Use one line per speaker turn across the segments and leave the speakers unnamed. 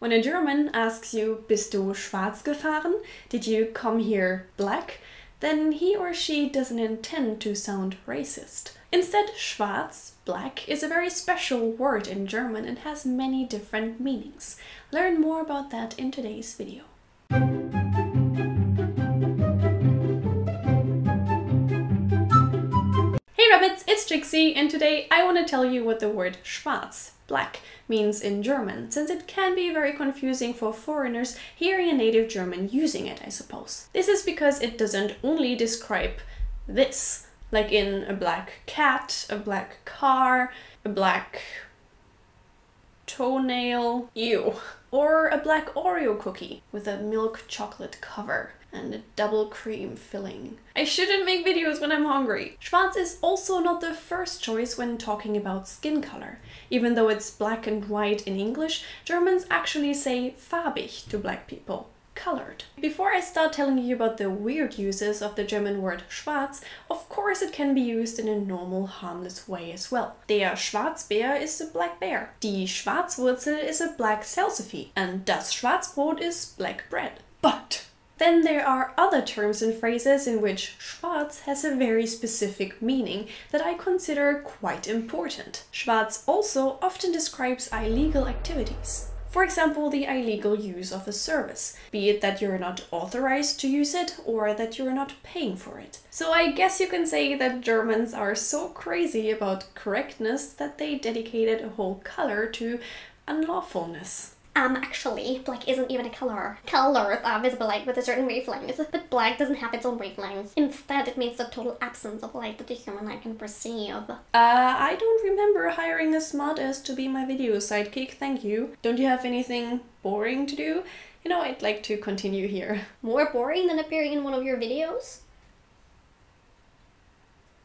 When a German asks you, bist du schwarz gefahren? Did you come here black? Then he or she doesn't intend to sound racist. Instead, schwarz, black, is a very special word in German and has many different meanings. Learn more about that in today's video. Hey Rabbits, it's Trixie, and today I want to tell you what the word schwarz, black, means in German, since it can be very confusing for foreigners hearing a native German using it, I suppose. This is because it doesn't only describe this, like in a black cat, a black car, a black toenail, ew, or a black Oreo cookie with a milk chocolate cover and a double cream filling. I shouldn't make videos when I'm hungry. Schwarz is also not the first choice when talking about skin color. Even though it's black and white in English, Germans actually say farbig to black people, colored. Before I start telling you about the weird uses of the German word schwarz, of course it can be used in a normal, harmless way as well. Der Schwarzbär is a black bear. Die Schwarzwurzel is a black salsify. And das Schwarzbrot is black bread. But then there are other terms and phrases in which schwarz has a very specific meaning that I consider quite important. Schwarz also often describes illegal activities. For example, the illegal use of a service, be it that you're not authorized to use it or that you're not paying for it. So I guess you can say that Germans are so crazy about correctness that they dedicated a whole color to unlawfulness.
Actually, black isn't even a color. Colors are visible light with a certain wavelength, but black doesn't have its own wavelength. Instead, it means the total absence of light that the human eye can perceive.
I don't remember hiring a smartass to be my video sidekick, thank you. Don't you have anything boring to do? You know, I'd like to continue here.
More boring than appearing in one of your videos?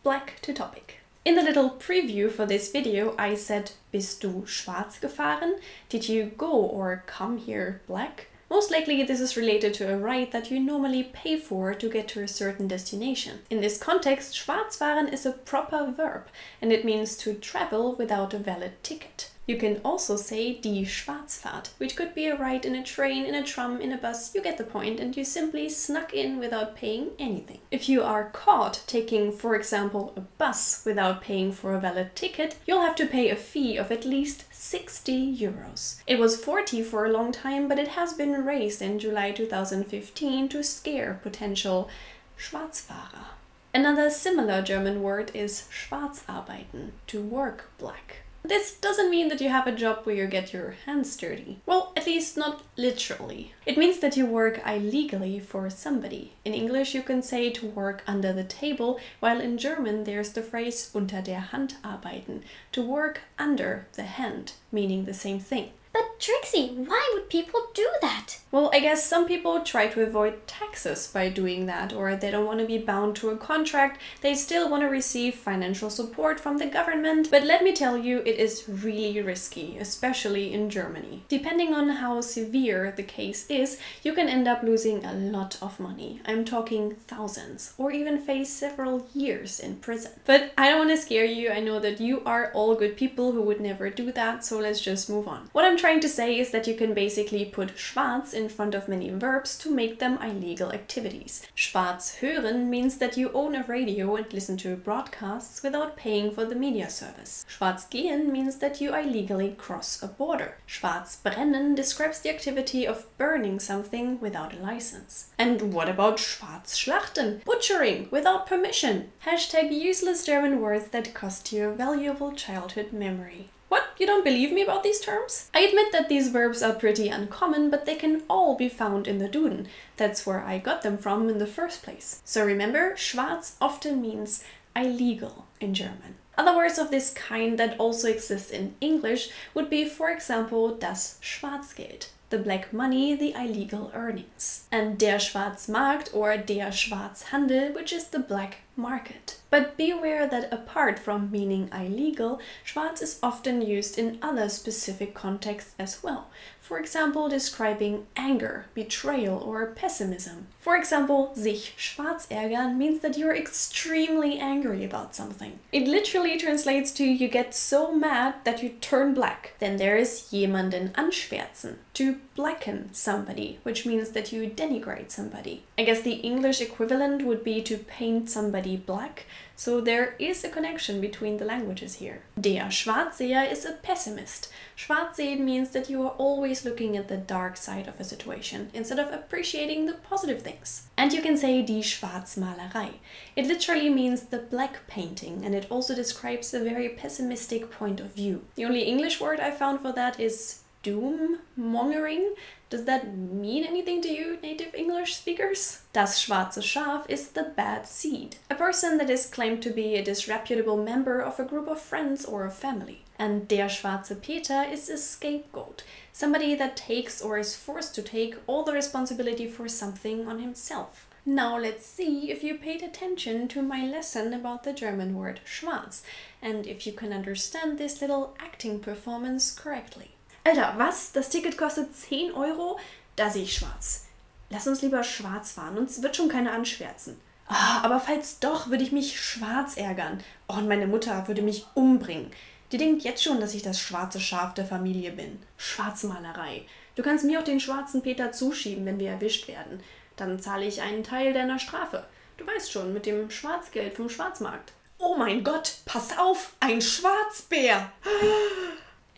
Black to topic. In the little preview for this video, I said, bist du schwarz gefahren? Did you go or come here black? Most likely this is related to a ride that you normally pay for to get to a certain destination. In this context, Schwarzfahren is a proper verb, and it means to travel without a valid ticket. You can also say die Schwarzfahrt, which could be a ride in a train, in a tram, in a bus, you get the point, and you simply snuck in without paying anything. If you are caught taking, for example, a bus without paying for a valid ticket, you'll have to pay a fee of at least 60 euros. It was 40 for a long time, but it has been raised in July 2015 to scare potential Schwarzfahrer. Another similar German word is Schwarzarbeiten, to work black. This doesn't mean that you have a job where you get your hands dirty. Well, at least not literally. It means that you work illegally for somebody. In English you can say to work under the table, while in German there's the phrase unter der Hand arbeiten, to work under the hand, meaning the same thing.
But Trixie, why would people do that?
Well, I guess some people try to avoid taxes by doing that, or they don't want to be bound to a contract, they still want to receive financial support from the government. But let me tell you, it is really risky, especially in Germany. Depending on how severe the case is, you can end up losing a lot of money. I'm talking thousands, or even face several years in prison. But I don't want to scare you, I know that you are all good people who would never do that, so let's just move on. What I'm trying to say is that you can basically put schwarz in front of many verbs to make them illegal activities. Schwarz hören means that you own a radio and listen to broadcasts without paying for the media service. Schwarz gehen means that you illegally cross a border. Schwarz brennen describes the activity of burning something without a license. And what about schwarz schlachten? Butchering without permission. Hashtag useless German words that cost you a valuable childhood memory. What? You don't believe me about these terms? I admit that these verbs are pretty uncommon, but they can all be found in the Duden. That's where I got them from in the first place. So remember, schwarz often means illegal in German. Other words of this kind that also exist in English would be, for example, das Schwarzgeld, the black money, the illegal earnings, and der Schwarzmarkt or der Schwarzhandel, which is the black market. But be aware that apart from meaning illegal, schwarz is often used in other specific contexts as well. For example, describing anger, betrayal, or pessimism. For example, sich schwarz ärgern means that you're extremely angry about something. It literally translates to you get so mad that you turn black. Then there is jemanden anschwärzen, to to blacken somebody, which means that you denigrate somebody. I guess the English equivalent would be to paint somebody black, so there is a connection between the languages here. Der Schwarzseher is a pessimist. Schwarzsehen means that you are always looking at the dark side of a situation instead of appreciating the positive things. And you can say die Schwarzmalerei. It literally means the black painting, and it also describes a very pessimistic point of view. The only English word I found for that is doom-mongering. Does that mean anything to you, native English speakers? Das schwarze Schaf is the bad seed, a person that is claimed to be a disreputable member of a group of friends or a family. And der schwarze Peter is a scapegoat, somebody that takes or is forced to take all the responsibility for something on himself. Now let's see if you paid attention to my lesson about the German word schwarz, and if you can understand this little acting performance correctly. Alter, was? Das Ticket kostet 10 Euro? Da sehe ich schwarz. Lass uns lieber schwarz fahren, uns wird schon keiner anschwärzen. Ah, aber falls doch, würde ich mich schwarz ärgern. Oh, und meine Mutter würde mich umbringen. Die denkt jetzt schon, dass ich das schwarze Schaf der Familie bin. Schwarzmalerei. Du kannst mir auch den schwarzen Peter zuschieben, wenn wir erwischt werden. Dann zahle ich einen Teil deiner Strafe. Du weißt schon, mit dem Schwarzgeld vom Schwarzmarkt. Oh mein Gott, pass auf, ein Schwarzbär!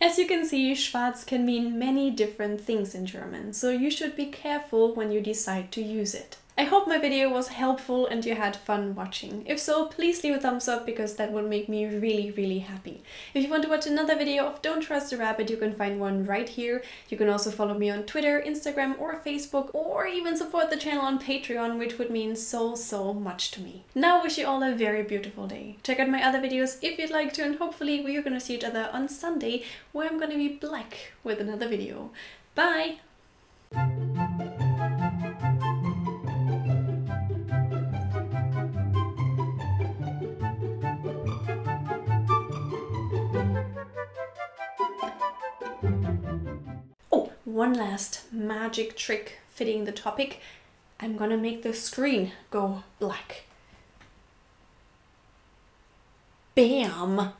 As you can see, schwarz can mean many different things in German, so you should be careful when you decide to use it. I hope my video was helpful and you had fun watching. If so, please leave a thumbs up because that would make me really happy. If you want to watch another video of Don't Trust the Rabbit, you can find one right here. You can also follow me on Twitter, Instagram or Facebook, or even support the channel on Patreon, which would mean so much to me. Now I wish you all a very beautiful day. Check out my other videos if you'd like to, and hopefully we're gonna see each other on Sunday, where I'm gonna be black with another video. Bye! One last magic trick fitting the topic. I'm gonna make the screen go black. Bam!